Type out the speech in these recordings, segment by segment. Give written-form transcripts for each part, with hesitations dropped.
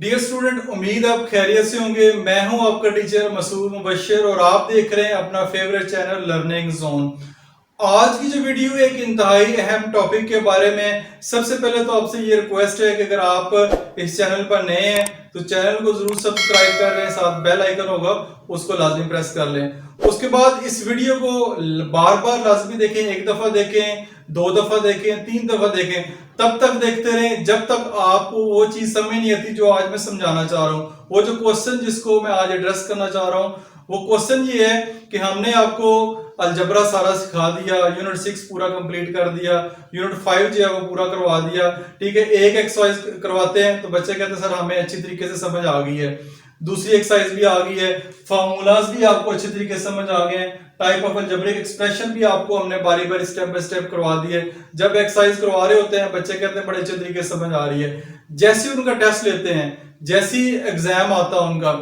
Dear student, उम्मीद आप खैरियत से होंगे। मैं हूं आपका टीचर मसूद मुबशर और आप देख रहे हैं अपना फेवरेट चैनल लर्निंग जोन। आज की जो वीडियो है एक इंतहाई अहम टॉपिक के बारे में। सबसे पहले तो आपसे ये रिक्वेस्ट है कि अगर आप इस चैनल पर नए हैं तो चैनल को जरूर सब्सक्राइब कर लें, साथ बेल आइकन होगा उसको लाजमी प्रेस कर लें। उसके बाद इस वीडियो को बार बार लाजमी देखें, एक दफा देखें, दो दफा देखें, तीन दफा देखें, तब तक देखते रहें जब तक आपको वो चीज समझ नहीं आती जो आज मैं समझाना चाह रहा हूँ। वो जो क्वेश्चन जिसको मैं आज एड्रेस करना चाह रहा हूँ वो क्वेश्चन ये है कि हमने आपको अलजबरा सारा सिखा दिया, यूनिट 6 पूरा कंप्लीट कर दिया, यूनिट 5 जो है वो पूरा करवा दिया, ठीक है। एक एक्सरसाइज करवाते हैं तो बच्चे कहते हैं सर हमें अच्छी तरीके से समझ आ गई है, दूसरी एक्सरसाइज भी आ गई है, फार्मूलाज भी आपको अच्छी तरीके से समझ आ गए हैं, टाइप ऑफ अलजेब्रिक एक्सप्रेशन भी आपको हमने बारी बारी स्टेप बाय स्टेप करवा दिए। जब एक्सरसाइज करवा रहे होते हैं बच्चे कहते हैं बड़े अच्छे तरीके से समझ आ रही है। जैसे उनका टेस्ट लेते हैं, जैसी एग्जाम आता है उनका,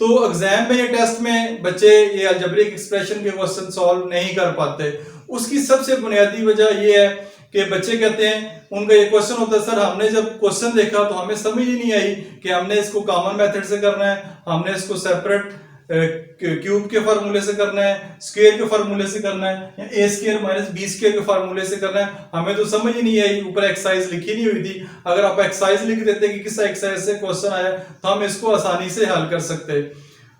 तो एग्जाम में ये टेस्ट में बच्चे ये अलजेब्रिक एक्सप्रेशन के क्वेश्चन सॉल्व नहीं कर पाते। उसकी सबसे बुनियादी वजह ये है कि बच्चे कहते हैं, उनका ये क्वेश्चन होता है सर हमने जब क्वेश्चन देखा तो हमें समझ ही नहीं आई कि हमने इसको कॉमन मेथड से करना है, हमने इसको सेपरेट क्यूब के फार्मूले से करना है, स्क्वायर के फार्मूले से करना है, या ए स्क्वायर माइनस बी स्क्वायर के फार्मूले से करना है। हमें तो समझ ही नहीं आई, ऊपर एक्सरसाइज लिखी नहीं हुई थी। अगर आप एक्सरसाइज लिख देते कि किस एक्सरसाइज से क्वेश्चन आया तो हम इसको आसानी से हल कर सकते।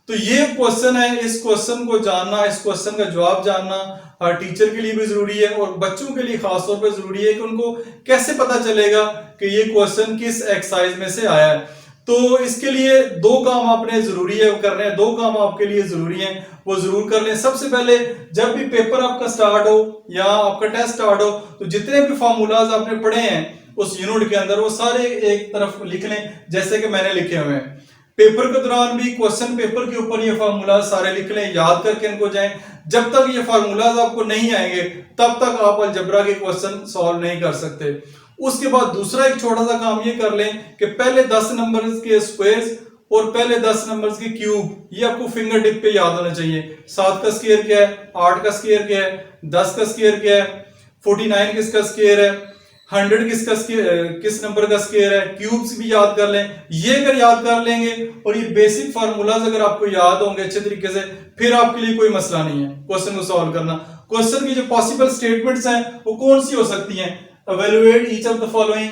तो ये क्वेश्चन है, इस क्वेश्चन को जानना, इस क्वेश्चन का जवाब जानना हर टीचर के लिए भी जरूरी है और बच्चों के लिए खासतौर पर जरूरी है कि उनको कैसे पता चलेगा कि ये क्वेश्चन किस एक्सरसाइज में से आया है। तो इसके लिए दो काम आपने जरूरी है करने हैं, दो काम आपके लिए जरूरी हैं, वो जरूर कर लें। सबसे पहले जब भी पेपर आपका स्टार्ट हो या आपका टेस्ट स्टार्ट हो तो जितने भी फार्मूलाज आपने पढ़े हैं उस यूनिट के अंदर वो सारे एक तरफ लिख लें जैसे कि मैंने लिखे हुए हैं। पेपर के दौरान भी क्वेश्चन पेपर के ऊपर ये फार्मूला सारे लिख लें, याद करके इनको जाएं। जब तक ये फार्मूलाज आपको नहीं आएंगे तब तक आप अलजबरा के क्वेश्चन सॉल्व नहीं कर सकते। उसके बाद दूसरा एक छोटा सा काम ये कर लें कि पहले 10 नंबर के स्क्वायर्स और पहले 10 नंबर के क्यूब ये आपको फिंगर टिप पे याद होना चाहिए। 7 का स्क्वायर क्या है, 8 का स्क्वायर क्या है, 10 का स्क्वायर क्या है, 49 किसका स्क्वायर है, 100 किस नंबर का स्क्वायर है, क्यूब्स भी याद कर लें। ये अगर याद कर लेंगे और ये बेसिक फार्मूलाज अगर आपको याद होंगे अच्छे तरीके से, फिर आपके लिए कोई मसला नहीं है क्वेश्चन को सॉल्व करना। क्वेश्चन की जो पॉसिबल स्टेटमेंट्स हैं वो कौन सी हो सकती हैं? evaluate each of the following,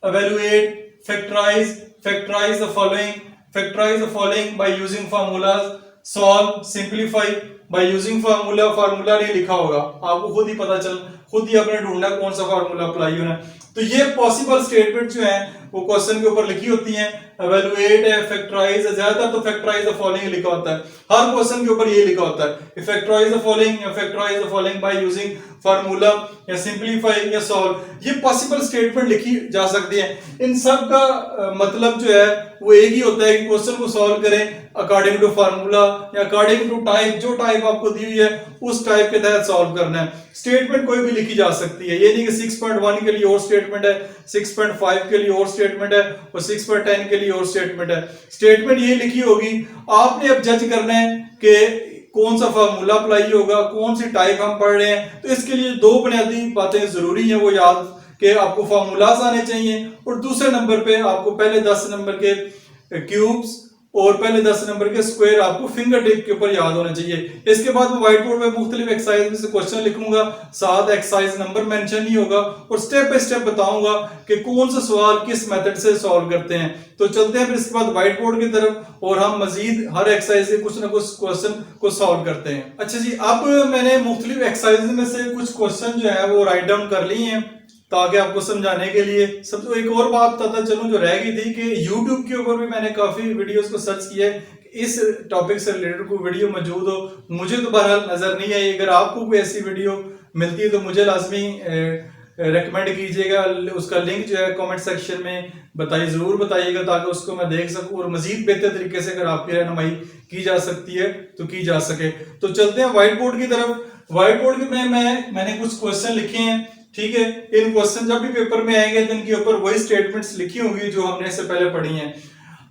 evaluate, factorize the following by using formulas, solve, simplify by using formula। Formula नहीं लिखा होगा, आपको खुद ही पता चल, खुद ही आपने ढूंढना कौन सा फार्मूला अप्लाई होना है। तो ये पॉसिबल स्टेटमेंट जो है वो क्वेश्चन के ऊपर लिखी होती हैं। evaluate है, factorize है, ज्यादातर तो factorize the following लिखा होता है, हर क्वेश्चन के ऊपर ये लिखा होता है factorize the following या factorize the following by using formula या सिंपलीफाई या सॉल्व। ये पॉसिबल स्टेटमेंट लिखी जा सकती है। इन सब का मतलब जो है वो एक ही होता है कि क्वेश्चन को सॉल्व करें अकॉर्डिंग टू फार्मूला या अकॉर्डिंग टू टाइप, जो टाइप आपको दी हुई है उस टाइप के तहत सॉल्व करना है। स्टेटमेंट कोई भी लिखी जा सकती है, ये नहीं कि 6.1 के लिए और स्टेटमेंट है, 6.5 के लिए और स्टेटमेंट है और 6.10 के लिए और स्टेटमेंट है। स्टेटमेंट ये लिखी होगी, आपने अब जज करना है कि कौन सा फार्मूला अप्लाई होगा, कौन सी टाइप हम पढ़ रहे हैं। तो इसके लिए दो बुनियादी बातें जरूरी हैं वो याद कि आपको फार्मूलाज आने चाहिए और दूसरे नंबर पे आपको पहले 10 नंबर के क्यूब्स और पहले 10 नंबर के स्क्वायर आपको फिंगर टिप के ऊपर याद होना चाहिए। इसके बाद मैं व्हाइट बोर्ड पे मुख्तलिफ एक्सरसाइज में से क्वेश्चन लिखूंगा, साथ एक्सरसाइज नंबर मेंशन नहीं होगा और स्टेप बाय स्टेप बताऊंगा कि कौन सा सवाल किस मेथड से सॉल्व करते हैं। तो चलते हैं फिर इसके बाद व्हाइट बोर्ड की तरफ और हम मजीद हर एक्सरसाइज से कुछ ना कुछ क्वेश्चन को सॉल्व करते हैं। अच्छा जी, अब मैंने मुख्तलिफ एक्सरसाइज में से कुछ क्वेश्चन जो है वो राइट डाउन कर लिए हैं ताकि आपको समझाने के लिए। सबसे एक और बात पता चलूं जो रह गई थी कि YouTube के ऊपर भी मैंने काफी वीडियोस को सर्च किया है, इस टॉपिक से रिलेटेड कोई वीडियो मौजूद हो। मुझे तो बहरहाल नजर नहीं आई, अगर आपको कोई ऐसी वीडियो मिलती है तो मुझे लाजमी रेकमेंड कीजिएगा। उसका लिंक जो है कमेंट सेक्शन में जरूर बताइएगा ताकि उसको मैं देख सकूं और मजीद बेहतर तरीके से अगर आपकी रहनुमाई की जा सकती है तो की जा सके। तो चलते हैं व्हाइट बोर्ड की तरफ। व्हाइट बोर्ड में मैंने कुछ क्वेश्चन लिखे हैं, ठीक है। इन क्वेश्चन जब भी पेपर में आएंगे तो इनके ऊपर वही स्टेटमेंट्स लिखी होंगी जो हमने इससे पहले पढ़ी हैं।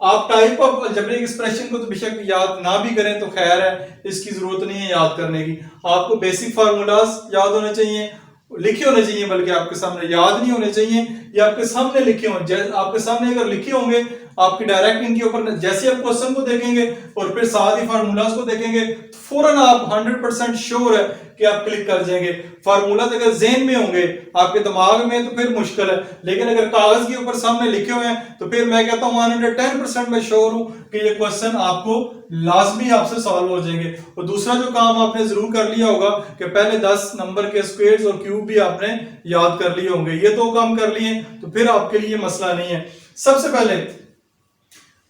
आप टाइप ऑफ अलजेब्रिक एक्सप्रेशन को तो बेशक याद ना भी करें तो खैर है, इसकी जरूरत नहीं है याद करने की। आपको बेसिक फार्मूलाज याद होने चाहिए, लिखे होने चाहिए, बल्कि आपके सामने याद नहीं होने चाहिए, ये आपके सामने लिखे हों। आपके सामने अगर लिखे होंगे आपकी डायरेक्ट इनके ऊपर जैसे आप क्वेश्चन को देखेंगे और फिर साथ ही फार्मूलाज को देखेंगे तो फौरन आप 100% श्योर है कि आप क्लिक कर जाएंगे। फार्मूला अगर ज़हन में होंगे आपके दिमाग में तो फिर मुश्किल है, लेकिन अगर कागज के ऊपर सामने लिखे हुए हैं तो फिर मैं कहता हूं 110% मैं श्योर हूं कि ये क्वेश्चन आपको लाजमी आपसे सॉल्व हो जाएंगे। और दूसरा जो काम आपने जरूर कर लिया होगा कि पहले 10 नंबर के स्क्वायर्स और क्यूब भी आपने याद कर लिए होंगे। ये दो काम कर लिए तो फिर आपके लिए मसला नहीं है। सबसे पहले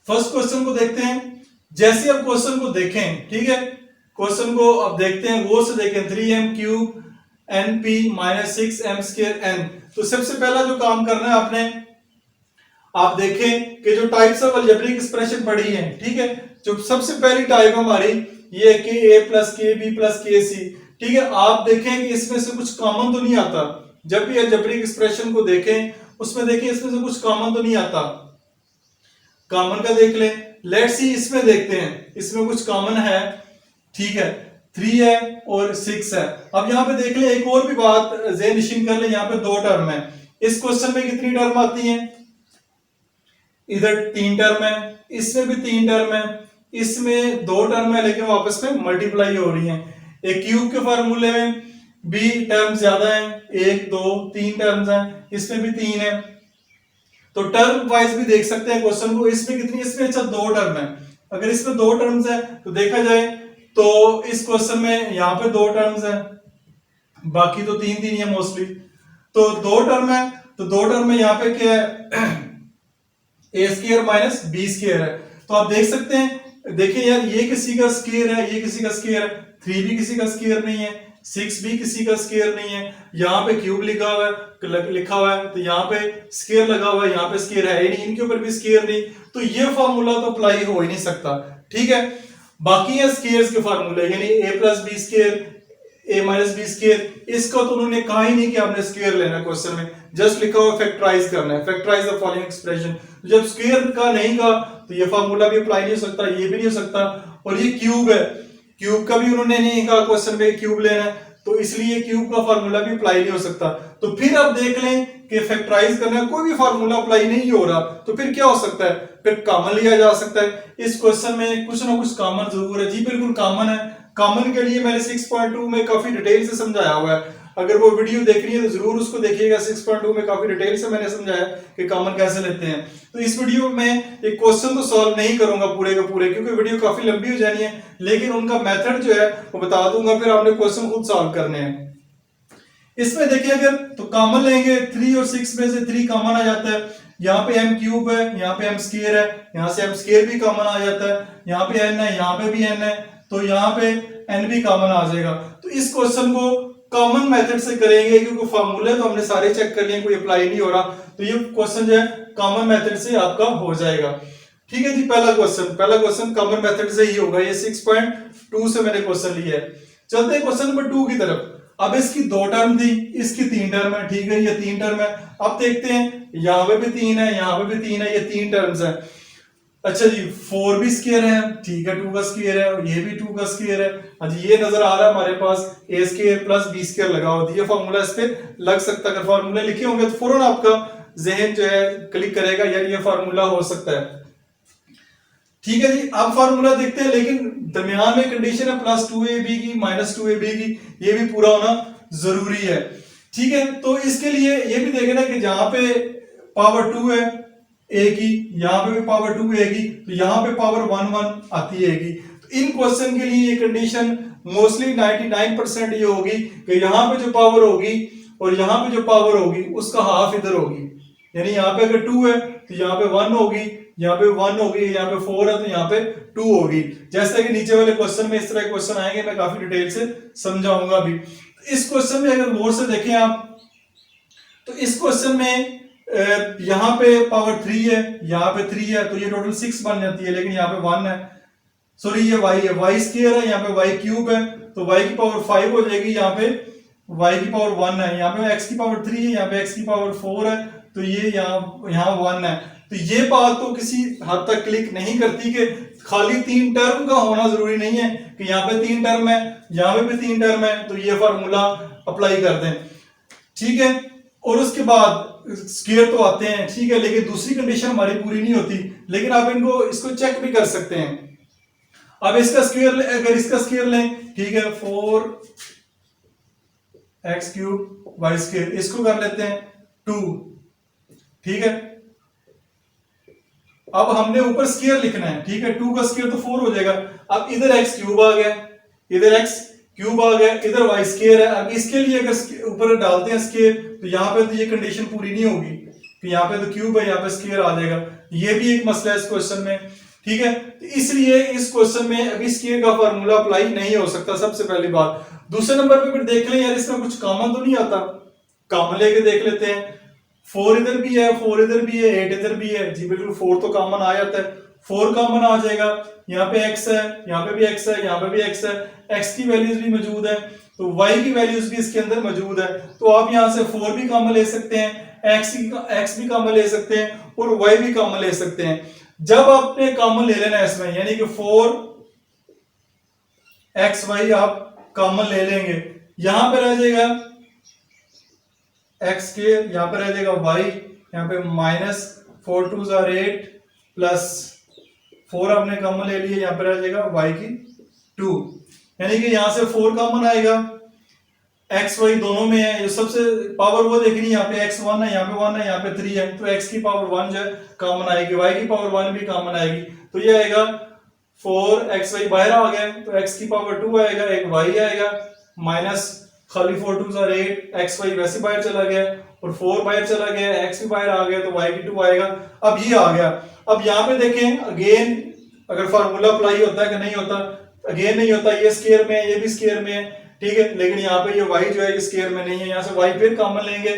फर्स्ट क्वेश्चन को देखते हैं। जैसे आप क्वेश्चन को देखें, ठीक है, क्वेश्चन को अब देखते हैं, गौर से देखें। 3m cube np minus 6m square n। तो सबसे पहला जो काम करना है आपने, आप देखें कि जो टाइप्स ऑफ अलजेब्रिक एक्सप्रेशन पढ़ी है, ठीक है, जो सबसे पहली टाइप हमारी ये है कि a प्लस के बी प्लस के सी, ठीक है। आप देखें कि इसमें से कुछ कॉमन तो नहीं आता। जब भी अलजेब्रिक एक्सप्रेशन को देखें उसमें देखें इसमें से कुछ कॉमन तो नहीं आता। कॉमन का देख लें। लेट्स सी इसमें देखते हैं, इसमें कुछ कॉमन है, ठीक है, 3 है और 6 है। अब यहाँ पे देख ले एक और भी बात ज़हन नशीन कर ले, यहाँ पे 2 टर्म है। इस क्वेश्चन में कितनी टर्म आती हैं? इधर 3 टर्म है, इसमें भी 3 टर्म है, इसमें 2 टर्म है लेकिन वापस में मल्टीप्लाई हो रही हैं। एक क्यूब के फार्मूले में भी टर्म ज्यादा है, 1 2 3 टर्म्स हैं, इसमें भी 3 है। तो टर्म वाइज भी देख सकते हैं क्वेश्चन को। इसमें कितनी, इसमें अच्छा 2 टर्म है। अगर इसमें 2 टर्म्स है तो देखा जाए तो इस क्वेश्चन में यहाँ पे 2 टर्म्स है, बाकी तो 3 है मोस्टली। तो 2 टर्म है, तो 2 टर्म में यहाँ पे क्या है, ए स्क्वायर माइनस बी स्क्वायर है। तो आप देख सकते हैं, देखिए यार ये किसी का स्क्वायर है, ये किसी का स्क्वायर है, 3 भी किसी का स्क्वायर नहीं है, 6 भी किसी का स्क्वायर नहीं है। यहाँ पे क्यूब लिखा हुआ है तो यहाँ पे स्क्वायर लगा हुआ है, यहाँ पे स्क्वायर है नहीं, इनके ऊपर भी स्क्वायर नहीं, तो ये फार्मूला तो अप्लाई हो ही नहीं सकता, ठीक है। बाकी है स्क्वायर्स के फार्मूले, यानी a plus B square a minus B square, इसका तो उन्होंने कहा ही नहीं कि आपने स्क्वायर लेना है क्वेश्चन में, जस्ट लिखा हुआ फैक्टराइज करना है, फैक्टराइज द फॉलोइंग एक्सप्रेशन। जब स्क्वायर का नहीं कहा तो ये फार्मूला भी अप्लाई नहीं हो सकता, ये भी नहीं हो सकता। और ये क्यूब है, क्यूब का भी उन्होंने नहीं कहा क्वेश्चन में क्यूब लेना है, तो इसलिए क्यूब का फार्मूला भी अप्लाई नहीं हो सकता। तो फिर आप देख लें कि फैक्टराइज करना है, कोई भी फार्मूला अप्लाई नहीं हो रहा, तो फिर क्या हो सकता है, फिर कॉमन लिया जा सकता है। इस क्वेश्चन में कुछ ना कुछ कॉमन जरूर है, जी बिल्कुल कॉमन है। कॉमन के लिए मैंने 6.2 में काफी डिटेल से समझाया हुआ है, अगर वो वीडियो देखनी है तो जरूर उसको देखिएगा। 6.2 में काफी डिटेल से मैंने समझाया कि कॉमन कैसे लेते हैं। तो इस वीडियो में एक क्वेश्चन तो सॉल्व नहीं करूंगा पूरे के पूरे, क्योंकि वीडियो काफी लंबी हो जानी है, लेकिन उनका मेथड जो है वो बता दूंगा, फिर आपने क्वेश्चन खुद सॉल्व करने हैं। इसमें देखिए अगर तो कॉमन लेंगे, 3 और 6 में से 3 कॉमन आ जाता है। यहाँ पे m क्यूब है, यहाँ पे m स्क्वायर है, यहाँ से m स्क्वायर भी कॉमन आ जाता है, यहाँ पे n है, यहाँ पे भी n है, तो यहाँ पे n भी कॉमन आ जाएगा। तो इस क्वेश्चन को कॉमन मेथड से करेंगे, क्योंकि फॉर्मूले तो हमने सारे चेक कर लिए, कोई अप्लाई नहीं हो रहा, तो ये क्वेश्चन जो है कॉमन मेथड से आपका हो जाएगा। ठीक है जी, पहला क्वेश्चन कॉमन मेथड से ही होगा। ये 6.2 से मैंने क्वेश्चन लिया है। चलते हैं क्वेश्चन नंबर 2 की तरफ। अब इसकी 2 टर्म थी, इसकी 3 टर्म है, ठीक है, ये 3 टर्म है। अब देखते हैं, यहाँ पे भी 3 है, यहाँ पे भी 3 है, ये 3 टर्म्स है। अच्छा जी, 4 भी स्क्वायर है, ठीक है, 2 का स्क्वायर है, और ये भी 2 का स्क्वायर है। अच्छा, ये नजर आ रहा है हमारे पास a square plus b square लगा हुआ है, ये फॉर्मूला इस पे लग सकता है। अगर फॉर्मूले लिखे होंगे तो फौरन आपका जहन जो है क्लिक करेगा, यार ये फॉर्मूला हो सकता है। ठीक है जी, अब फार्मूला देखते हैं, लेकिन दरमियान में कंडीशन है +2ab की -2ab की, ये भी पूरा होना जरूरी है। ठीक है, तो इसके लिए ये भी देखना कि जहां पे पावर 2 है a की, यहाँ पे भी पावर 2 a की, तो यहाँ पे पावर 1 आती है a की। तो इन क्वेश्चन के लिए ये कंडीशन मोस्टली 99% ये होगी कि यहाँ पे जो पावर होगी और यहाँ पे जो पावर होगी उसका हाफ इधर होगी। यानी यहाँ पे अगर 2 है तो यहाँ पे 1 होगी, यहाँ पे 1 होगी, यहाँ पे 4 है तो यहाँ पे 2 होगी। जैसा कि नीचे वाले क्वेश्चन में इस तरह क्वेश्चन आएंगे, मैं काफी डिटेल से समझाऊंगा भी। इस क्वेश्चन में अगर गौर से देखें आप, तो इस क्वेश्चन में यहाँ पे पावर 3 है, यहाँ पे 3 है, तो ये टोटल 6 बन जाती है, लेकिन यहाँ पे 1 है, सॉरी ये y है, y स्क्वायर है, यहाँ पे y क्यूब है, तो y की पावर 5 हो जाएगी, यहाँ पे y की पावर 1 है, यहाँ पे x की पावर 3 है, यहाँ पे x की पावर 4 है, तो ये यहाँ 1 है। तो ये बात तो किसी हद तक क्लिक नहीं करती कि खाली 3 टर्म का होना जरूरी नहीं है कि यहाँ पे 3 टर्म है, यहाँ पे भी 3 टर्म है, तो ये फार्मूला अप्लाई कर दें। ठीक है, और उसके बाद स्क्वायर तो आते हैं, ठीक है, लेकिन दूसरी कंडीशन हमारी पूरी नहीं होती, लेकिन आप इसको चेक भी कर सकते हैं। अब इसका स्क्वायर, अगर इसका स्क्वायर लें, ठीक है, 4x³ y², इसको कर लेते हैं 2, ठीक है। अब हमने ऊपर स्क्वायर लिखना है, ठीक है, 2 का स्क्वायर तो 4 हो जाएगा। अब इधर x³ आ गया, इधर x³ आ गया, इधर y² है। अब इसके लिए अगर ऊपर डालते हैं स्क्वायर, तो यहाँ पे तो ये कंडीशन पूरी नहीं होगी, तो यहाँ पे तो क्यूब है, यहाँ पे स्क्वायर आ जाएगा। ये भी एक मसला है इस क्वेश्चन में, ठीक है। तो इसलिए इस क्वेश्चन में अभी स्क्वायर का फार्मूला अप्लाई नहीं हो सकता, सबसे पहली बात। दूसरे नंबर पे फिर देख लें यार, इसमें कुछ कॉमन तो नहीं आता, कॉमन लेके देख लेते हैं। 4 इधर भी है, 4 इधर भी है, 8 इधर भी है, जी बिल्कुल 4 तो कॉमन आ जाता है, 4 कॉमन आ जाएगा। यहाँ पे x है, यहाँ पे भी x है, यहाँ पे भी x है, x की वैल्यूज भी मौजूद है, तो y की वैल्यूज भी इसके अंदर मौजूद है। तो आप यहाँ से 4 भी कॉमन ले सकते हैं, x भी कॉमन ले सकते हैं और y भी कॉमन ले सकते हैं। जब आपने कॉमन ले लेना है इसमें, यानी कि 4xy आप कॉमन ले लेंगे, यहां पे रह जाएगा x के, यहां पे रह जाएगा y, यहां पे -4 2 8 प्लस 4 आपने कॉमन ले लिया, यहां पे रह जाएगा y की 2, यानी कि यहां से 4 कॉमन आएगा। x y दोनों में है, जो सबसे पावर वो देखनी है, यहाँ पे x 1 है, यहाँ पे 1 है, यहाँ पे 3 है, तो x की पावर 1 जो है कॉमन आएगी, y की पावर 1 भी कॉमन आएगी, तो ये आएगा 4xy बाहर आ गया, तो x की पावर 2 आएगा, एक y आएगा, माइनस खाली 4 2 8, xy वैसे बाहर चला गया और 4 बाहर चला गया, x भी बाहर आ गया, तो y की 2 आएगा। अब ये आ गया। अब यहाँ पे देखें अगेन, अगर फार्मूला अप्लाई होता है कि नहीं होता, अगेन नहीं होता, ये स्क्वायर में है, ये भी स्क्वायर में है, ठीक है, लेकिन यहाँ पे ये y जो है स्क्वायर में नहीं है, यहाँ से y फिर कॉमन लेंगे,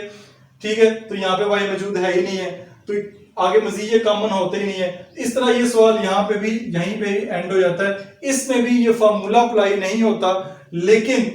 ठीक है, तो यहाँ पे y मौजूद है ही नहीं है, तो आगे मजीद ये कॉमन होते ही नहीं है। इस तरह ये सवाल यहाँ पे भी यहीं पे एंड हो जाता है। इसमें भी ये फार्मूला अप्लाई नहीं होता, लेकिन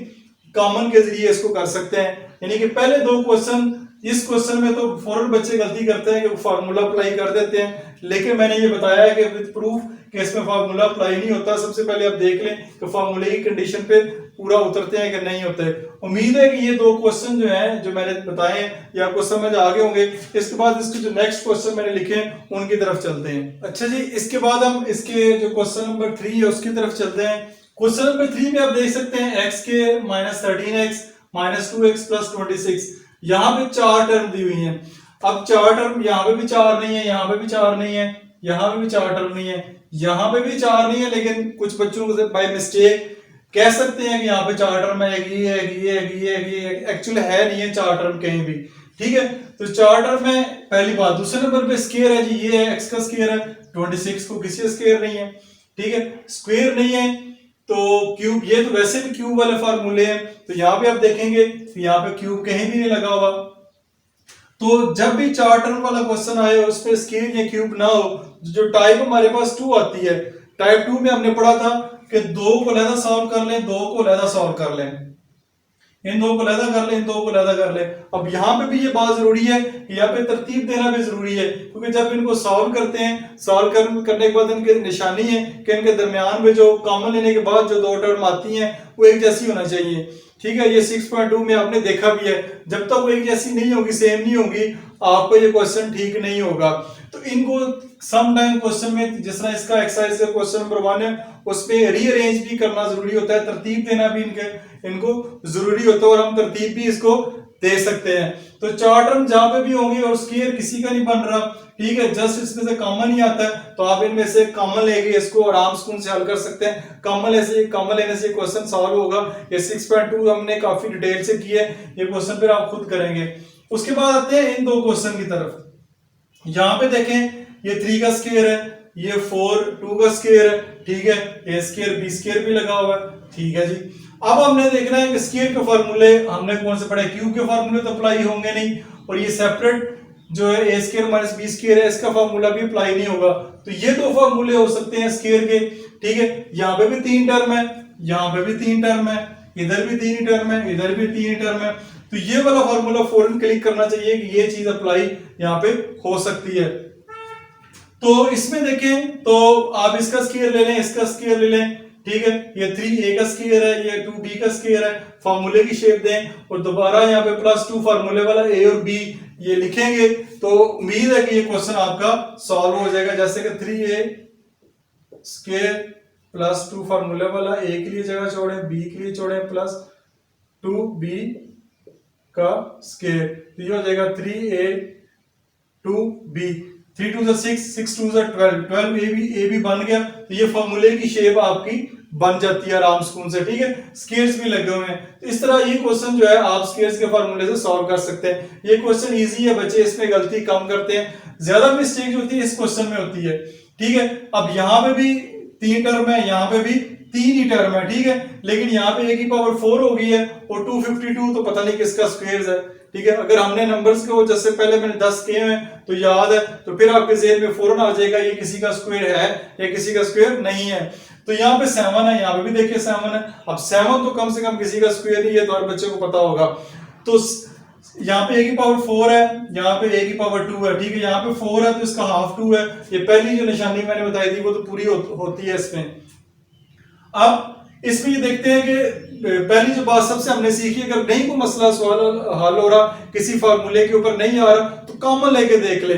कॉमन के जरिए इसको कर सकते हैं। यानी कि पहले दो क्वेश्चन, इस क्वेश्चन में तो फौरन बच्चे गलती करते हैं कि फार्मूला अप्लाई कर देते हैं, लेकिन मैंने ये बताया है कि विद प्रूफ कि इसमें फार्मूला अप्लाई नहीं होता। सबसे पहले आप देख लें कि फार्मूले की कंडीशन पे पूरा उतरते हैं कि नहीं होते। उम्मीद है कि ये दो क्वेश्चन जो हैं, जो मैंने बताए हैं, ये आपको समझ आ गए होंगे। इसके बाद इसके जो नेक्स्ट क्वेश्चन मैंने लिखे हैं उनकी तरफ चलते हैं। अच्छा जी, इसके बाद हम इसके जो क्वेश्चन नंबर 3 है उसकी तरफ चलते हैं। क्वेश्चन नंबर 3 में आप देख सकते हैं x के -13x -2x + 26, यहाँ पे 4 टर्म दी हुई हैं। अब 4 टर्म, यहाँ पे भी 4 नहीं है, यहाँ पे भी 4 नहीं है, यहाँ पे भी 4 टर्म नहीं है, यहाँ पे भी 4 नहीं है, लेकिन कुछ बच्चों को बाय मिस्टेक कह सकते हैं कि यहाँ पे 4 टर्म है, एक्चुअली है नहीं है 4 टर्म कहीं भी, ठीक है। तो 4 टर्म है, पहली बात। दूसरे नंबर पे स्क्वायर है जी, ये है x का स्क्वायर है, 26 को किसी स्क्वायर नहीं है, ठीक है, स्क्वायर नहीं है, तो क्यूब, ये तो वैसे भी क्यूब वाले फार्मूले हैं, तो यहाँ पे आप देखेंगे तो यहाँ पे क्यूब कहीं भी नहीं लगा हुआ। तो जब भी 4 टर्म वाला क्वेश्चन आए उस पे स्क्वायर या क्यूब ना हो, जो टाइप हमारे पास 2 आती है, टाइप 2 में हमने पढ़ा था कि 2 को अलहदा सॉल्व कर लें, 2 को अलहदा सॉल्व कर लें, इन 2 को अलहदा कर लें, इन 2 को अलहदा कर लें। अब यहाँ पे भी ये बात जरूरी है कि यहाँ पे तरतीब देना भी जरूरी है, क्योंकि जब इनको सॉल्व करते हैं, सॉल्व करने के बाद इनकी निशानी है कि इनके दरमियान में जो कॉमन लेने के बाद जो 2 टर्म आती हैं वो एक जैसी होना चाहिए, ठीक है। ये 6.2 में आपने देखा भी है, जब तक वो एक जैसी नहीं होगी, सेम नहीं होगी, आपको ये क्वेश्चन ठीक नहीं होगा। तो इनको सम टाइम क्वेश्चन में, जिस तरह इसका एक्सरसाइज का क्वेश्चन नंबर 1 है, उसमें रीअरेंज भी करना जरूरी होता है, तरतीब देना भी इनको जरूरी होता है, और हम तरतीब भी इसको दे सकते हैं। तो 4 टर्म जहां पे भी होंगे और स्क्वायर किसी का नहीं बन रहा, ठीक है, जस्ट इसमें से कॉमन ही आता है, तो आप इनमें से कॉमन लेके इसको आराम सुकून से हल कर सकते हैं। कॉमन लेने से क्वेश्चन सॉल्व होगा। ये 6.2 हमने काफी डिटेल से किया है, ये क्वेश्चन फिर आप खुद करेंगे। उसके बाद आते हैं इन दो क्वेश्चन की तरफ। यहाँ पे देखें, ये 3 का स्क्वायर है, ये 4 2 का स्क्वायर है, ठीक है, ये स्क्वायर बी स्क्वायर भी लगा हुआ है, ठीक है जी। अब हमने देखना है कि स्क्वायर के फार्मूले हमने कौन से पढ़े, क्यूब के फार्मूले तो अप्लाई होंगे नहीं, और ये सेपरेट जो है a स्क्वायर - b स्क्वायर है, इसका फार्मूला भी अप्लाई नहीं होगा। तो ये दो फार्मूले हो सकते हैं स्क्वायर के, ठीक है। यहाँ पे भी 3 टर्म है, यहाँ पे भी 3 टर्म है, इधर भी 3 टर्म है, इधर भी 3 टर्म है, तो ये वाला फार्मूला फौरन क्लिक करना चाहिए कि ये चीज अप्लाई यहाँ पे हो सकती है। तो इसमें देखें तो आप इसका स्क्वायर ले लें, इसका स्क्वायर ले लें, ठीक है, ये 3a का स्क्वायर है, ये 2b का स्क्वायर है, फार्मूले की शेप दें और दोबारा यहाँ पे +2 फार्मूले वाला a और b ये लिखेंगे तो उम्मीद है कि ये क्वेश्चन आपका सॉल्व हो जाएगा। जैसे कि 3a स्क्वायर +2 फार्मूले वाला a के लिए जगह छोड़ें, b के लिए छोड़ें +2b का स्क्वायर, तो ये हो जाएगा 3a 2b, 3 2 6, 6 2 12, 12 a भी बन गया। तो ये फार्मूले की शेप आपकी बन जाती है आराम सुकून से, ठीक है, स्क्वायर्स भी लगे हुए हैं। तो इस तरह ये क्वेश्चन जो है आप स्क्वायर्स के फार्मूले से सॉल्व कर सकते हैं। ये क्वेश्चन इजी है, बच्चे इसमें गलती कम करते हैं, ज्यादा मिस्टेक जो होती है इस क्वेश्चन में होती है, ठीक है। अब यहाँ पे भी 3 टर्म है, यहाँ पे भी 3 ही टर्म है, ठीक है, लेकिन यहाँ पे a की पावर 4 हो गई है और 252 तो पता नहीं किसका स्क्वायर है, ठीक है। अगर हमने नंबर्स को जैसे पहले मैंने 10 किए हैं तो याद है, तो फिर आपके ज़हन में फौरन आ जाएगा ये किसी का स्क्वायर है या किसी का स्क्वायर नहीं है। तो यहाँ पे 7 है, यहाँ पे भी देखिए 7 है। अब 7 तो कम से कम किसी का स्क्वायर ही है, तो हर बच्चे को पता होगा। तो यहाँ पे a की पावर 4 है, यहाँ पे a की पावर 2 है, ठीक है, यहाँ पे 4 है तो इसका हाफ 2 है। ये पहली जो निशानी मैंने बताई थी वो तो पूरी होती है इसमें। अब इसमें ये देखते हैं कि पहली जो बात सबसे हमने सीखी, अगर नहीं कोई मसला सवाल हल हो रहा, किसी फार्मूले के ऊपर नहीं आ रहा, तो कॉमन लेके देख ले।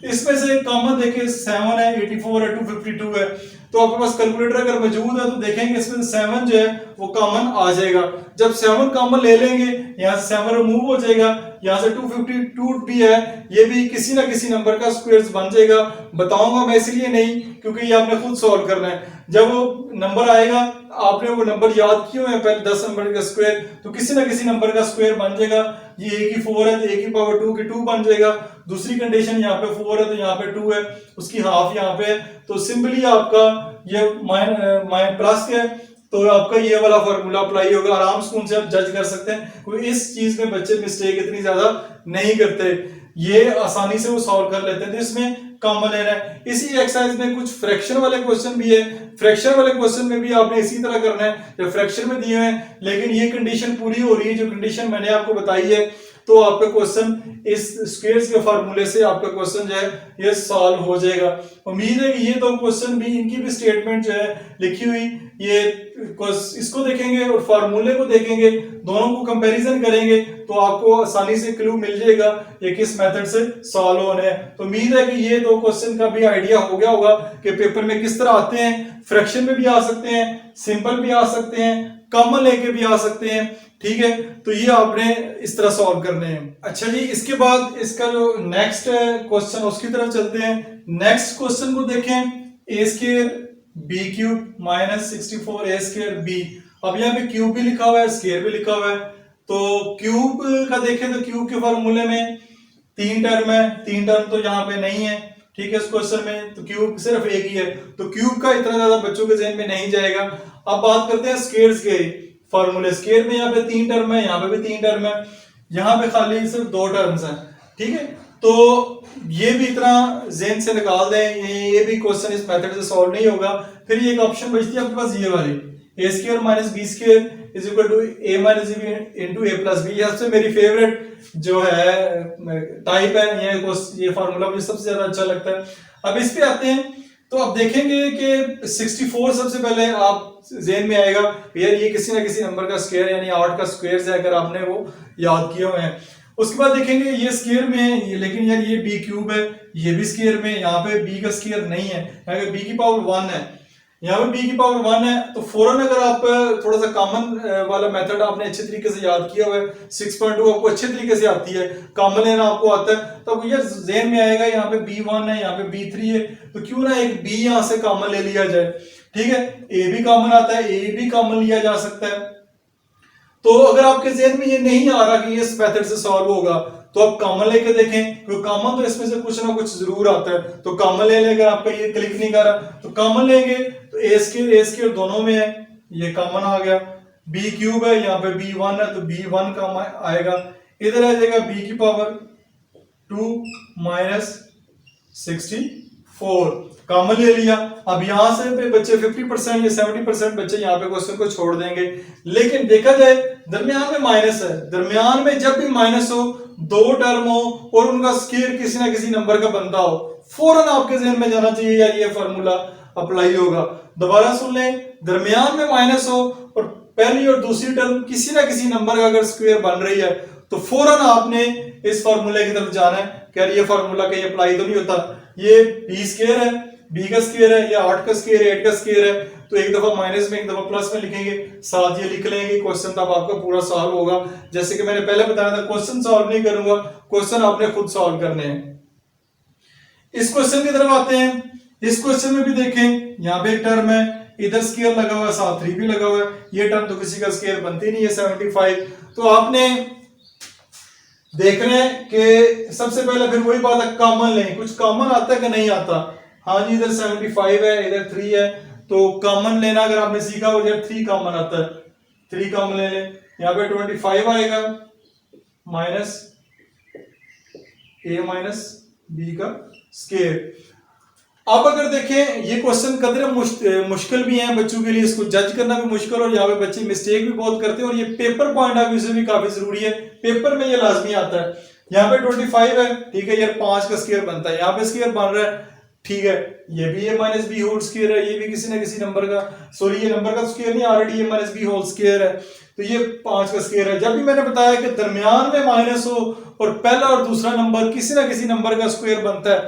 इसमें से कॉमन देखे 7 है, 84 है, 252 है, तो आपके पास कैलकुलेटर अगर मौजूद है तो देखेंगे इसमें 7 जो है वो कॉमन आ जाएगा। जब 7 कॉमन ले लेंगे, यहाँ से 7 रिमूव हो जाएगा, यहाँ से 252 भी है, ये भी किसी ना किसी नंबर का स्क्वायर बन जाएगा। बताऊंगा मैं इसलिए नहीं क्योंकि ये आपने खुद सॉल्व करना है। जब वो नंबर आएगा, आपने वो नंबर याद किए हुए हैं पहले 10 नंबर का स्क्वायर, तो किसी ना किसी नंबर का स्क्वायर बन जाएगा। ये a की 4 है तो a की पावर 2 की 2 बन जाएगा। दूसरी कंडीशन यहाँ पे 4 है तो यहाँ पे 2 है, उसकी हाफ यहाँ पे है, तो सिंपली आपका ये माइन प्लस है, तो आपका ये वाला फार्मूला अप्लाई होगा। आराम से आप जज कर सकते हैं, कोई इस चीज में बच्चे मिस्टेक इतनी ज्यादा नहीं करते, ये आसानी से वो सॉल्व कर लेते हैं। तो इसमें कॉमन लेना है। इसी एक्सरसाइज में कुछ फ्रैक्शन वाले क्वेश्चन भी है, फ्रैक्शन वाले क्वेश्चन में भी आपने इसी तरह करना है जो फ्रैक्शन में दिए हैं, लेकिन ये कंडीशन पूरी हो रही है जो कंडीशन मैंने आपको बताई है, तो आपका क्वेश्चन इस स्क्वायर्स के फार्मूले से आपका क्वेश्चन जो है ये सॉल्व हो जाएगा। उम्मीद है कि ये दो क्वेश्चन भी, इनकी भी स्टेटमेंट जो है लिखी हुई, ये इसको देखेंगे और फार्मूले को देखेंगे, दोनों को कंपैरिजन करेंगे तो आपको आसानी से क्लू मिल जाएगा ये किस मेथड से सॉल्व होने हैं। तो उम्मीद है कि ये दो क्वेश्चन का भी आइडिया हो गया होगा कि पेपर में किस तरह आते हैं। फ्रैक्शन में भी आ सकते हैं, सिंपल भी आ सकते हैं, कॉमन लेके भी आ सकते हैं, ठीक है। तो ये आपने इस तरह सॉल्व करने हैं। अच्छा जी, इसके बाद इसका जो नेक्स्ट क्वेश्चन उसकी तरफ चलते हैं। नेक्स्ट क्वेश्चन को देखें, ए स्क्वायर बी क्यूब माइनस 64 ए स्क्वायर बी। अब यहाँ पे क्यूब भी लिखा हुआ है, स्क्वायर भी लिखा हुआ है। तो क्यूब का देखें तो क्यूब के फॉर्मूले में 3 टर्म है, 3 टर्म तो यहाँ पे नहीं है, ठीक है, इस क्वेश्चन में तो क्यूब सिर्फ एक ही है, तो क्यूब का इतना ज्यादा बच्चों के ज़हन में नहीं जाएगा। अब बात करते हैं स्क्वायर्स के फॉर्मूले। स्क्वायर में यहाँ पे 3 टर्म है, यहाँ पे भी 3 टर्म है, यहाँ पे खाली सिर्फ 2 टर्म्स हैं, ठीक है। तो ये भी इतना ज़हन से निकाल दें, ये भी क्वेश्चन इस मेथड से सॉल्व नहीं होगा। फिर ये एक ऑप्शन बचती है आपके पास ये वाली, a square minus B square is equal to a minus b into a plus b. ये सबसे मेरी फेवरेट जो है टाइप है, ये फार्मूला मुझे सबसे ज्यादा अच्छा लगता है। अब इस पे आते हैं, तो आप देखेंगे कि 64 सबसे पहले आप ज़हन में आएगा यार ये किसी ना किसी नंबर का स्क्वायर यानी 8 का स्क्वायर है, अगर आपने वो याद किए हुए हैं। उसके बाद देखेंगे ये स्क्वायर में है, लेकिन यार ये बी क्यूब है, ये भी स्क्वायर में, यहाँ पे बी का स्क्वायर नहीं है, यहाँ पे बी की पावर 1 है, यहाँ पे बी की पावर 1 है। तो फौरन अगर आप थोड़ा सा कॉमन वाला मेथड आपने अच्छे तरीके से याद किया हुआ है, 6.2 आपको अच्छे तरीके से आती है, कॉमन लेना आपको आता है, तो आपको यार ज़हन में आएगा यहाँ पे B1 है, यहाँ पे B3 है, तो क्यों ना एक B यहाँ से कॉमन ले लिया जाए, ठीक है। A भी कॉमन आता है, A भी कॉमन लिया जा सकता है। तो अगर आपके ज़हन में ये नहीं आ रहा कि इस मेथड से सॉल्व होगा, तो आप कॉमन लेके देखें, क्योंकि कॉमन तो इसमें से कुछ ना कुछ जरूर आता है, तो कॉमन ले लेंगे। आपका ये क्लिक नहीं कर रहा तो कॉमन लेंगे, तो ए स्क्वायर दोनों में है, ये कॉमन आ गया। बी क्यूब है, यहाँ पे B1 है तो B1 कॉमन आएगा, इधर आ जाएगा बी की पावर 2 माइनस 64 कॉमन ले लिया। अब यहां से पे बच्चे 50% या 70% बच्चे यहाँ पे क्वेश्चन को छोड़ देंगे, लेकिन देखा जाए दरमियान में माइनस है, दरमियान में जब भी माइनस हो, 2 टर्म हो और उनका स्क्वायर किसी ना किसी नंबर का बनता हो, फौरन आपके ज़हन में जाना चाहिए यार ये फार्मूला अप्लाई होगा। दोबारा सुन लें, दरमियान में माइनस हो और पहली और दूसरी टर्म किसी ना किसी नंबर का अगर स्क्वायर बन रही है तो फौरन आपने इस फार्मूले की तरफ जाना है। क्या ये फार्मूला कहीं अप्लाई तो नहीं होता, ये बी स्क्वायर है, बी का स्क्वायर है, या 8 का स्क्वायर है, 8 का स्क्वायर है, तो एक दफा माइनस में एक दफा प्लस में लिखेंगे, साथ ये लिख लेंगे, क्वेश्चन तब आपका पूरा सॉल्व होगा। जैसे कि मैंने पहले बताया था, क्वेश्चन सॉल्व नहीं करूंगा, क्वेश्चन आपने खुद सॉल्व करने हैं। इस क्वेश्चन की तरफ आते हैं। इस क्वेश्चन में भी देखें, यहाँ पे एक टर्म है, इधर स्क्वायर लगा हुआ है, साथ 3 भी लगा हुआ है, ये टर्म तो किसी का स्क्वायर बनती नहीं है 75। तो आपने देखना है कि सबसे पहले फिर वही बात है, कॉमन लें, कुछ कॉमन आता है कि नहीं आता। हाँ जी, इधर 75 है, इधर 3 है, तो कॉमन लेना अगर आपने सीखा हो, इधर 3 कॉमन आता है, 3 कॉमन ले लें। यहाँ पे 25 आएगा माइनस a माइनस b का स्क्वायर। अब अगर देखें, ये क्वेश्चन कदर मुश्किल भी है बच्चों के लिए, इसको जज करना भी मुश्किल, और यहाँ पे बच्चे मिस्टेक भी बहुत करते हैं, और ये पेपर पॉइंट ऑफ व्यू से भी काफी जरूरी है, पेपर में ये लाजमी आता है। यहाँ पे 25 है, ठीक है, यार 5 का स्क्वायर बनता है, यहाँ पे स्क्वायर बन रहा है, ठीक है, ये भी a minus B whole square है, ये भी किसी ना किसी नंबर का, सॉरी ये नंबर का स्क्वायर नहीं, already a minus B whole square है, तो ये 5 का स्क्वायर है। जब भी मैंने बताया कि दरमियान में माइनस हो और पहला और दूसरा नंबर किसी ना किसी नंबर का स्क्वायर बनता है,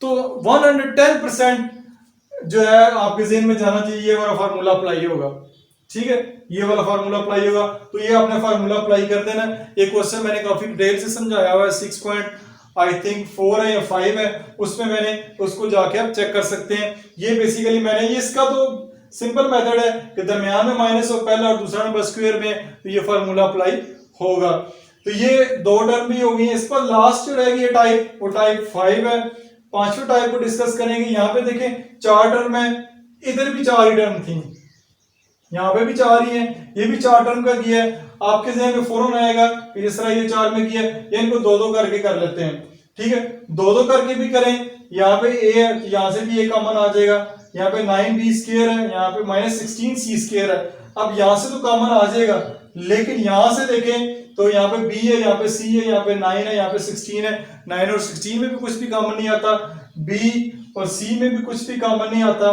तो 110% जो है आपके ज़हन में जाना चाहिए, ये वाला फार्मूला अप्लाई होगा, ठीक है, ये वाला फार्मूला अप्लाई होगा। तो ये आपने फार्मूला अप्लाई कर देना। एक क्वेश्चन मैंने काफी डिटेल से समझाया हुआ है, 6.4 है या 5 है, उसमें मैंने उसको जाके आप चेक कर सकते हैं। ये बेसिकली मैंने ये, इसका तो सिंपल मेथड है कि दरमियान में माइनस हो, पहला और दूसरा नंबर स्क्वायर में, तो ये फार्मूला अप्लाई होगा। तो ये दो टर्म भी हो गई है। इस पर लास्ट जो रहेगी ये टाइप, वो टाइप 5 है। पांचवें टाइप को डिस्कस करेंगे। यहाँ पे देखें 4 टर्म है, इधर भी 4 ही टर्म थी, यहाँ पे भी 4 ही है, ये भी 4 टर्म का किया है। आपके ज़हन में फौरन आएगा कि जिस तरह ये 4 में किया है, ये इनको 2-2 करके कर लेते हैं, ठीक है, 2-2 करके भी करें। यहाँ पे a है तो यहाँ से भी a कॉमन आ जाएगा, यहाँ पे 9b स्क्वायर है, यहाँ पे -16c स्क्वायर है। अब यहाँ से तो कॉमन आ जाएगा, लेकिन यहाँ से देखें तो यहाँ पे b है, यहाँ पे c है, यहाँ पे 9 है, यहाँ पे 16 है। 9 और 16 में भी कुछ भी कॉमन नहीं आता, b और c में भी कुछ भी कॉमन नहीं आता।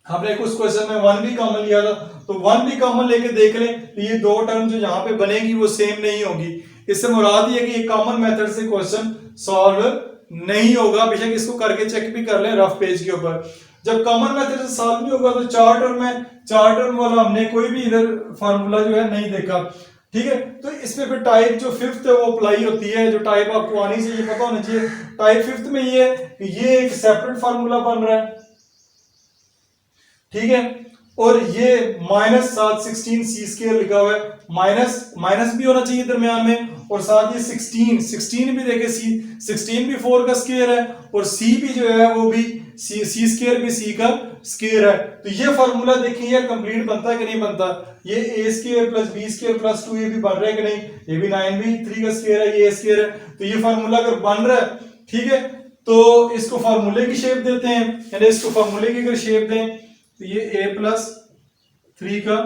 हमने कुछ क्वेश्चन में 1 भी कॉमन लिया था, तो 1 भी कॉमन लेके देख लें तो ये दो टर्म जो यहाँ पे बनेगी वो सेम नहीं होगी। इससे मुराद ये कि ये कॉमन मेथड से क्वेश्चन सॉल्व नहीं होगा। बेशक इसको करके चेक भी कर लें रफ पेज के ऊपर। जब कॉमन मेथड से सॉल्व नहीं होगा तो 4 टर्म है, 4 टर्म वाला हमने कोई भी इधर फार्मूला जो है नहीं देखा, ठीक है। तो इसमें फिर टाइप जो 5th है वो अप्लाई होती है, जो टाइप आपको आनी चाहिए, पता होना चाहिए। टाइप 5th में ये है कि ये एक सेपरेट फार्मूला बन रहा है, ठीक है, और ये -716c स्क्वायर लिखा हुआ है, माइनस भी होना चाहिए दरमियान में, और साथ ये 16 भी देखे, 16 भी 4 का स्क्वायर है, और c भी जो है वो भी c स्क्वायर भी c का स्क्वायर है। तो ये फार्मूला देखिए ये कंप्लीट बनता है कि नहीं बनता। ये a square plus b square plus 2 ये भी बन रहा है कि नहीं, ये भी 9 भी 3 का स्क्वायर है, ये a स्क्वायर है। तो ये फार्मूला अगर बन रहा है, ठीक है, तो इसको फार्मूले की शेप देते हैं, यानी इसको फार्मूले की अगर शेप दें तो ये a प्लस 3 का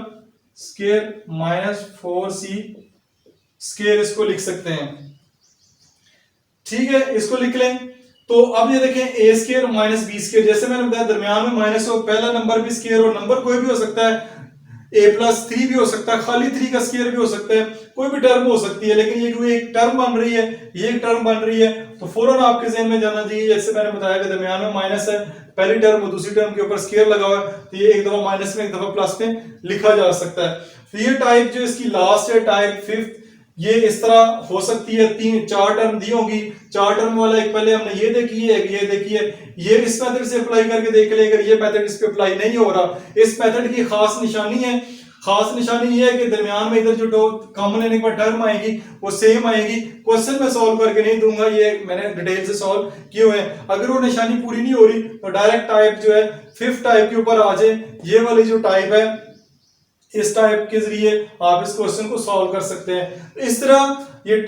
स्क्वायर -4c स्क्वायर इसको लिख सकते हैं, ठीक है, इसको लिख लें। तो अब ये देखें a square minus b square, जैसे मैंने बताया दरमियान में माइनस हो, पहला नंबर भी स्क्वायर हो, नंबर कोई भी हो सकता है, a प्लस 3 भी हो सकता है, खाली 3 का स्क्वायर भी हो सकता है, कोई भी टर्म हो सकती है, लेकिन ये कोई एक टर्म बन रही है, ये एक टर्म बन रही है, तो फौरन आपके ज़हन में जाना चाहिए, जैसे मैंने बताया कि दरमियान में माइनस है, पहली टर्म और दूसरी टर्म के ऊपर स्क्वायर लगा हुआ है, तो ये एक दफा माइनस में एक दफा प्लस में लिखा जा सकता है। तो ये टाइप जो इसकी लास्ट है टाइप 5th, ये इस तरह हो सकती है। 4 टर्म दी होगी, 4 टर्म वाला एक पहले हमने ये देखी है, ये देखिए, ये इस मेथड से अप्लाई करके देख ले। अगर ये मेथड इस पे अप्लाई नहीं हो रहा, इस मेथड की खास निशानी है, खास निशानी ये है कि दरमियान में इधर जो दो कॉमन लेने के बाद टर्म आएगी वो सेम आएगी। क्वेश्चन में सॉल्व करके नहीं दूंगा, ये मैंने डिटेल से सॉल्व किए हुए हैं। अगर वो निशानी पूरी नहीं हो रही तो डायरेक्ट टाइप जो है 5th टाइप के ऊपर आ जाए, ये वाली जो टाइप है, इस टाइप के जरिए आप इस क्वेश्चन को सॉल्व कर सकते हैं। इस तरह ये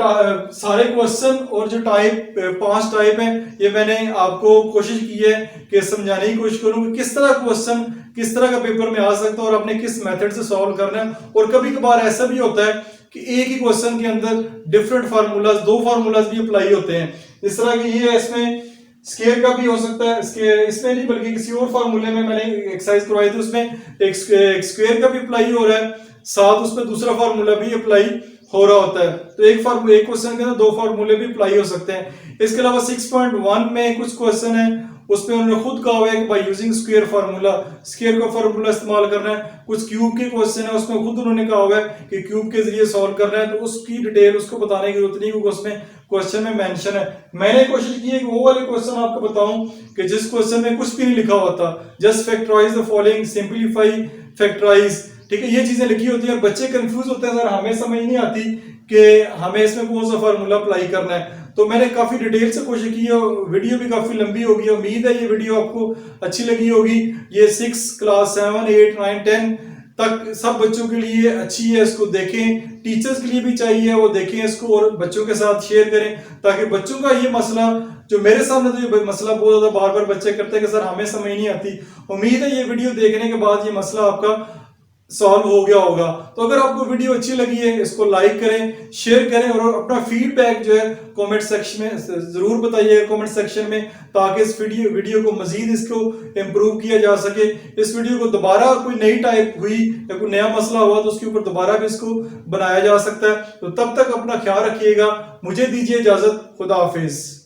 सारे क्वेश्चन और जो टाइप 5 टाइप हैं, ये मैंने आपको कोशिश की है कि समझाने की कोशिश करूं कि किस तरह क्वेश्चन किस तरह का पेपर में आ सकता है और आपने किस मेथड से सॉल्व करना है। और कभी कभार ऐसा भी होता है कि एक ही क्वेश्चन के अंदर डिफरेंट फार्मूलाज, 2 फार्मूलाज भी अप्लाई होते हैं। इस तरह की ये इसमें स्केयर का भी हो सकता है, स्केयर इसमें नहीं बल्कि किसी और फार्मूले में मैंने एक्सरसाइज करवाई थी, उसमें एक स्क्वायर का भी अप्लाई हो रहा है, साथ उसमें दूसरा फार्मूला भी अप्लाई हो रहा होता है। तो एक क्वेश्चन के अंदर दो फार्मूले भी अप्लाई हो सकते हैं। इसके अलावा 6.1 में कुछ क्वेश्चन है, उसमें उन्होंने खुद कहा हुआ है कि by using square formula, square का फार्मूला इस्तेमाल करना है। कुछ क्यूब के क्वेश्चन है, उसमें खुद उन्होंने कहा हुआ है कि क्यूब के जरिए सॉल्व करना है, तो उसकी डिटेल उसको बताने की जरूरत नहीं, क्योंकि उसमें क्वेश्चन में मेंशन है। मैंने कोशिश की है कि वो वाले क्वेश्चन आपको बताऊं कि जिस क्वेश्चन में कुछ भी नहीं लिखा होता, just factorise the following, simplify, factorise, ठीक है, ये चीजें लिखी होती है और बच्चे कंफ्यूज होते हैं, सर हमें समझ नहीं आती कि हमें इसमें कौन सा फार्मूला अप्लाई करना है। तो मैंने काफी डिटेल से कोशिश की है, वीडियो भी काफी लंबी होगी, उम्मीद है ये वीडियो आपको अच्छी लगी होगी। ये 6 क्लास 7 8 9 10 तक सब बच्चों के लिए अच्छी है, इसको देखें, टीचर्स के लिए भी चाहिए वो देखें इसको और बच्चों के साथ शेयर करें, ताकि बच्चों का ये मसला, जो मेरे सामने तो ये मसला बहुत ज्यादा बार बार बच्चे करते हैं कि सर हमें समझ नहीं आती, उम्मीद है ये वीडियो देखने के बाद ये मसला आपका सॉल्व हो गया होगा। तो अगर आपको वीडियो अच्छी लगी है इसको लाइक करें, शेयर करें और अपना फीडबैक जो है कमेंट सेक्शन में जरूर बताइए, कमेंट सेक्शन में, ताकि इस वीडियो को मजीद इसको इम्प्रूव किया जा सके। इस वीडियो को दोबारा कोई नई टाइप हुई या कोई नया मसला हुआ तो उसके ऊपर दोबारा भी इसको बनाया जा सकता है। तो तब तक अपना ख्याल रखिएगा, मुझे दीजिए इजाजत, खुदा हाफिज।